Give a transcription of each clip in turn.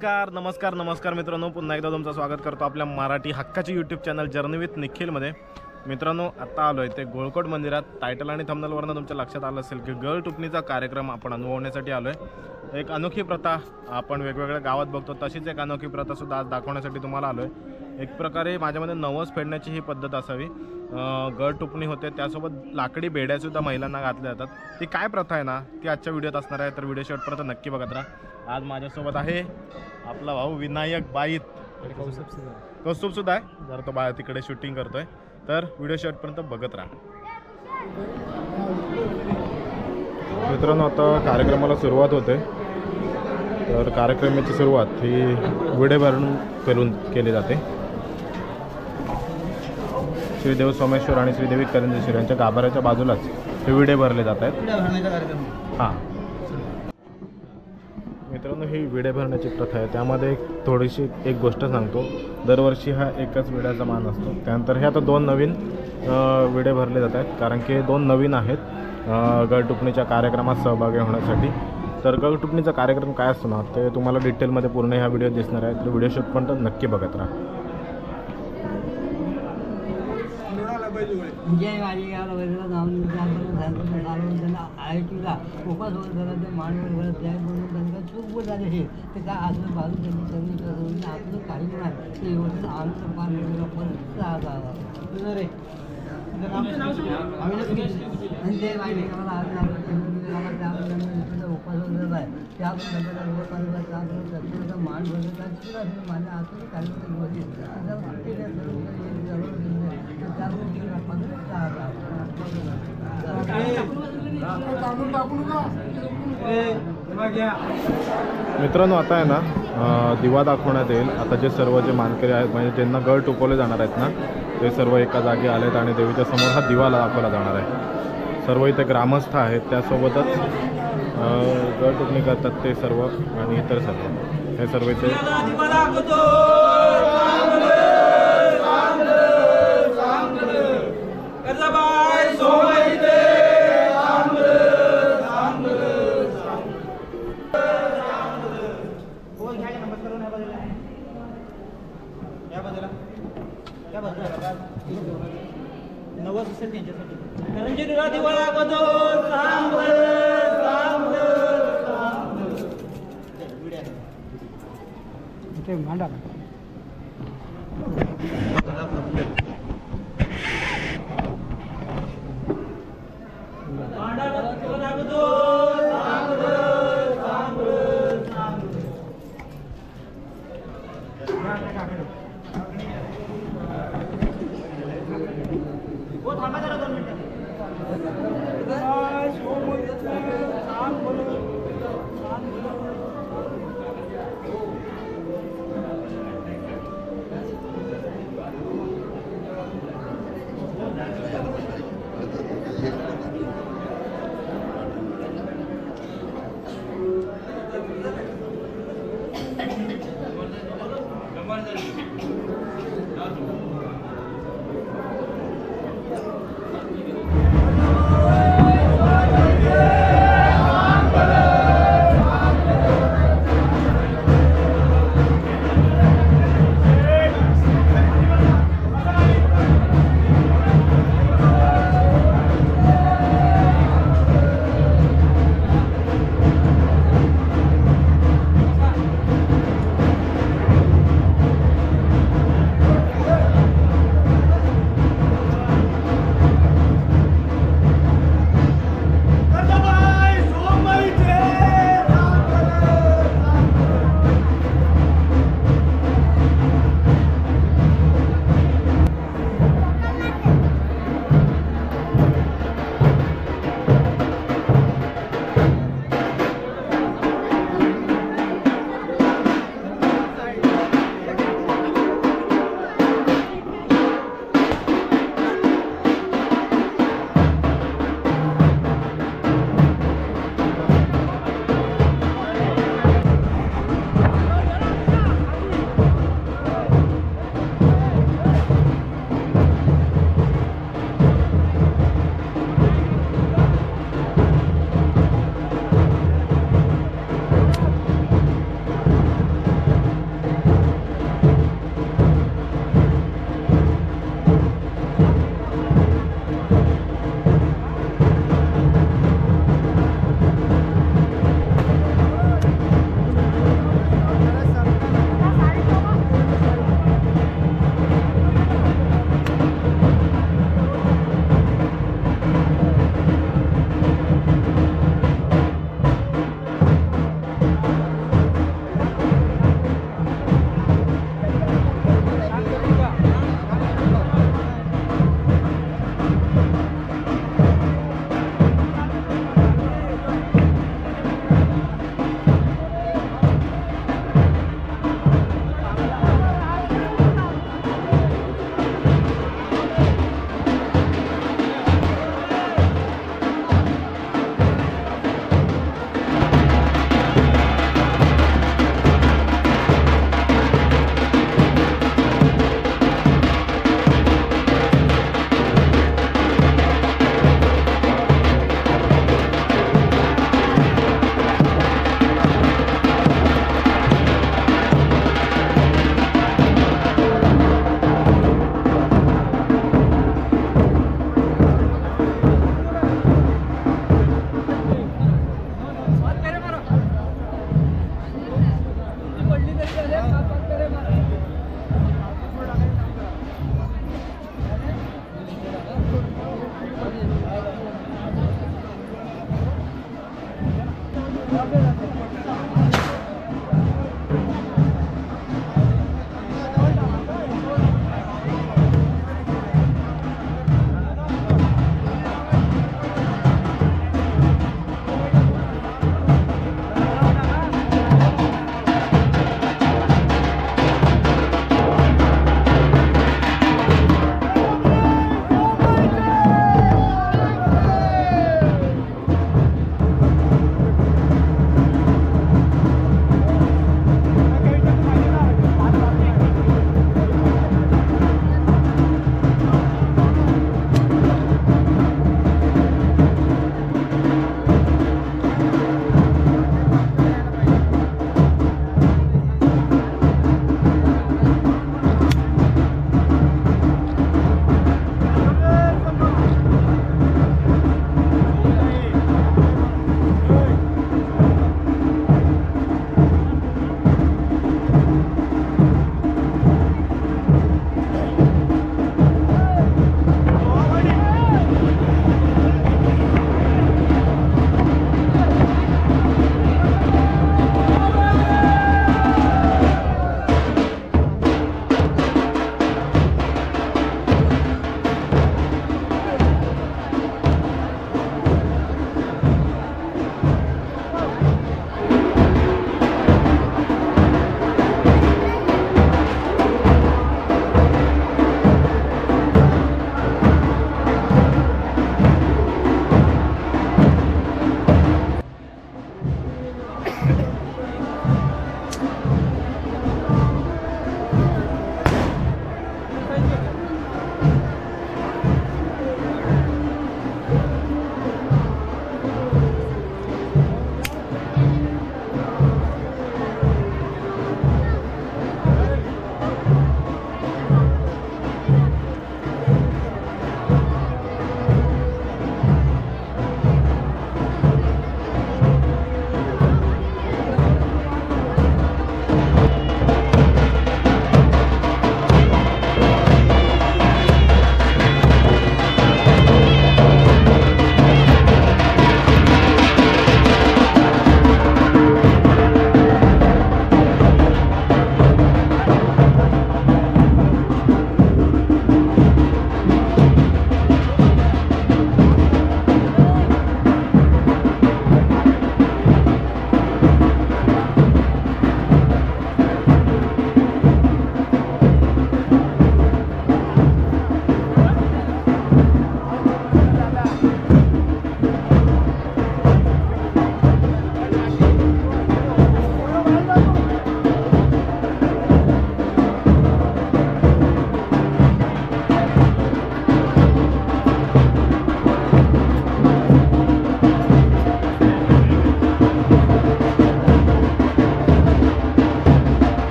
नमस्कार मित्रांनो, पुन्हा एकदा तुमचं स्वागत करतो आपल्या मराठी हक्काची यूट्यूब चॅनल जर्नी विथ निखिलमध्ये। मित्रांनो, आता आलो आहे ते गोळकोट मंदिरात। टायटल आणि थंबनेलवरनं तुमच्या लक्षात आलं असेल की गळ टुपणीचा कार्यक्रम आपण अनुभवण्यासाठी आलो आहे। एक अनोखी प्रथा आपण वेगवेगळ्या गावात बघतो, तशीच एक अनोखी प्रथा सुद्धा आज दाखवण्यासाठी तुम्हाला आलो आहे। एक प्रकारे माझ्यामध्ये नवस फेडण्याची ही पद्धत असावी। गळ टुपणी होते, त्यासोबत लाकडी बेड्यासुद्धा महिलांना घातल्या जातात। ती काय प्रथा आहे ना, ती आजच्या व्हिडिओत असणार आहे, तर व्हिडिओ शेवटपर्यंत नक्की बघत राहा। आज माझ्यासोबत आहे आपला भाऊ विनायक बाईत, कौस्तुभ सुद्धा आहे, जर तो बाहेर तिकडे शूटिंग करतोय, तर व्हिडिओ शेवटपर्यंत बघत राहा। मित्रांनो, आता कार्यक्रमाला सुरुवात होते, तर कार्यक्रमाची सुरुवात ही विडे भरून केली जाते। श्रीदेव सोमेश्वर आणि श्रीदेवी करंजेश्वर यांच्या गाभाऱ्याच्या बाजूलाच हे विडे भरले जात आहेत। हां मित्रांनो, ही विडे भरण्याची प्रथा आहे, त्यामध्ये थोडीशी एक गोष्ट सांगतो। दरवर्षी हा एकच विड्याचा मान असतो। त्यानंतर हे आता 2 नवीन विडे भरले जात आहेत, कारण की 2 नवीन आहेत गळटुपणीच्या कार्यक्रमात सहभागी होण्यासाठी। तर गळटुपणीचा कार्यक्रम काय असतो ना, ते तुम्हाला डिटेलमध्ये पूर्ण ह्या व्हिडिओ दिसणार आहे, तर व्हिडिओ शेवटपर्यंत नक्की बघत राहा। जय माझी गाव वगैरे जाऊन त्यांना आयटीला उपास वगैरे मानवर जय म्हणून त्यांना चूक बोल झाले हे ते काय असं बाजू त्यांनी आपलं काही नाही ते एवढं आमचं पार रे आणि जय माझी गावाला उपास वगैरे आहे त्याबद्दल मान वगैरे माझ्या हातून काही मित्रांनो, आता आहे ना दिवा दाखवण्यात येईल। आता जे सर्व जे मानकरी आहेत, म्हणजे ज्यांना गळ टुकवले जाणार आहेत ना, ते सर्व एका जागी आलेत आणि देवीच्या समोर हा दिवा दाखवला जाणार आहे। सर्व इथे ग्रामस्थ आहेत, त्यासोबतच गळ टुकणी करतात ते सर्व आणि इतर सर्व, हे सर्व इथे नवस असेल त्यांच्यासाठी दिवा लागतो ते मांडा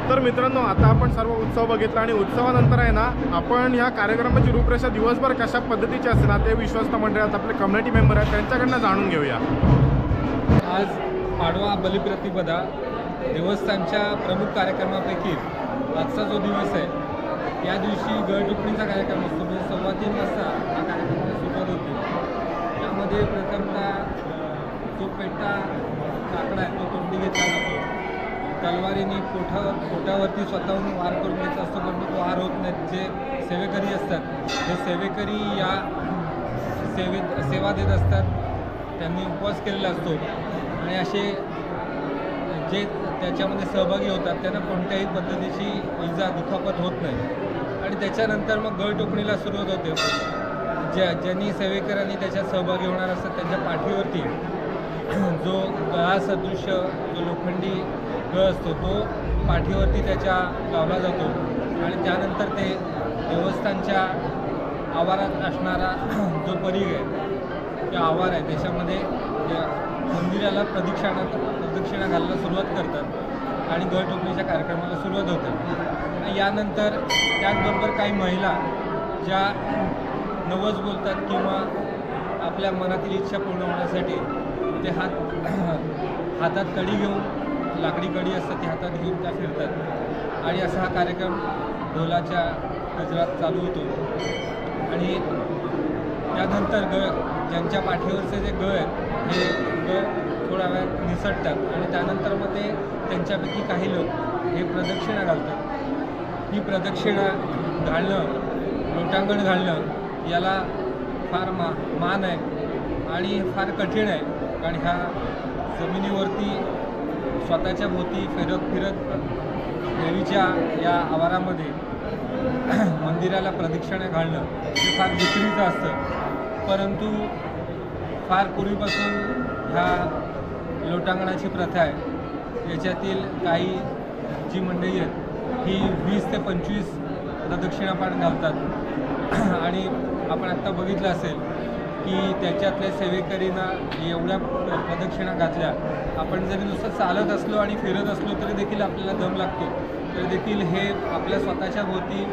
तर मित्रांनो, आता आपण सर्व उत्सव बघितला आणि उत्सवानंतर आहे ना आपण ह्या कार्यक्रमाची रूपरेषा दिवसभर कशा पद्धतीची असेल ना ते विश्वस्त मंडळात आपले कम्युनिटी मेंबर आहेत त्यांच्याकडनं जाणून घेऊया. आज पाडवा बलिप्रतिपदा देवस्थानच्या प्रमुख कार्यक्रमापैकी आजचा जो दिवस आहे या दिवशी गळटुकणीचा कार्यक्रम असतो. म्हणजे 3:15 वाजता हा कार्यक्रमाला सुरुवात होते. त्यामध्ये प्रथमतः जो पेटा काकडा आहे तो तोंडी घेतला जातो. तलवारीने पोटावरती स्वतःहून वार करून घ्यायचा असतो, पण तो वार होत नाही. जे सेवेकरी असतात हे सेवेकरी या सेवा देत असतात. त्यांनी उपवास केलेला असतो आणि असे जे त्याच्यामध्ये सहभागी होतात त्यांना कोणत्याही पद्धतीची इजा दुखापत होत नाही. आणि त्याच्यानंतर मग गळटोकणीला सुरुवात होते. ज्यांनी सेवेकरांनी त्याच्यात सहभागी होणार असतात त्यांच्या पाठीवरती जो गळा सदृश्य जो लोखंडी गळ असतो तो पाठीवरती त्याच्या लावला जातो. आणि त्यानंतर ते देवस्थानच्या आवारात असणारा जो परिघ आहे जो आवार आहे त्याच्यामध्ये मंदिराला प्रदक्षिणा घालायला सुरुवात करतात आणि गळटोकणीच्या कार्यक्रमाला सुरुवात होते. आणि यानंतर त्याचबरोबर काही महिला ज्या नवस बोलतात किंवा आपल्या मनातील इच्छा पूर्ण होण्यासाठी ते हातात कडी घेऊन, लाकडी कडी असतात ती हातात घेऊन त्या फिरतात. आणि असा हा कार्यक्रम ढोलाच्या गजरात चालू होतो. आणि त्यानंतर ज्यांच्या पाठीवरचे जे गळ आहेत हे गळ थोड्या वेळात निसटतात आणि त्यानंतर मग ते त्यांच्यापैकी काही लोक हे प्रदक्षिणा घालतात. ही प्रदक्षिणा घालणं, लोटांगण घालणं याला फार मान आहे आणि फार कठीण आहे. कारण ह्या जमिनीवरती स्वतःच्या भोवती फिरत देवीच्या या आवारामध्ये मंदिराला प्रदक्षिणा घालणं हे फार विक्रीचं असतं. परंतु फार पूर्वीपासून ह्या लोटांगणाची प्रथा आहे. याच्यातील काही जी मंडळी आहेत ही 20 ते 25 प्रदक्षिणापाठ घालतात. आणि आपण आत्ता बघितलं असेल की त्याच्यातल्या सेवेकरींना एवढ्या प्रदक्षिणा घातल्या. आपण जरी नुसतं चालत असलो आणि फिरत असलो तरी देखील आपल्याला दम लागतो. तरी देखील हे आपल्या स्वतःच्या भोवती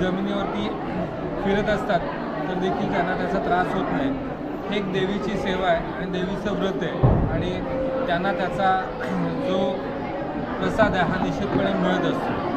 जमिनीवरती फिरत असतात तर देखील त्यांना त्याचा त्रास होत नाही. हे एक देवीची सेवा आहे आणि देवीचं व्रत आहे आणि त्यांना त्याचा जो प्रसाद आहे हा निश्चितपणे मिळत असतो.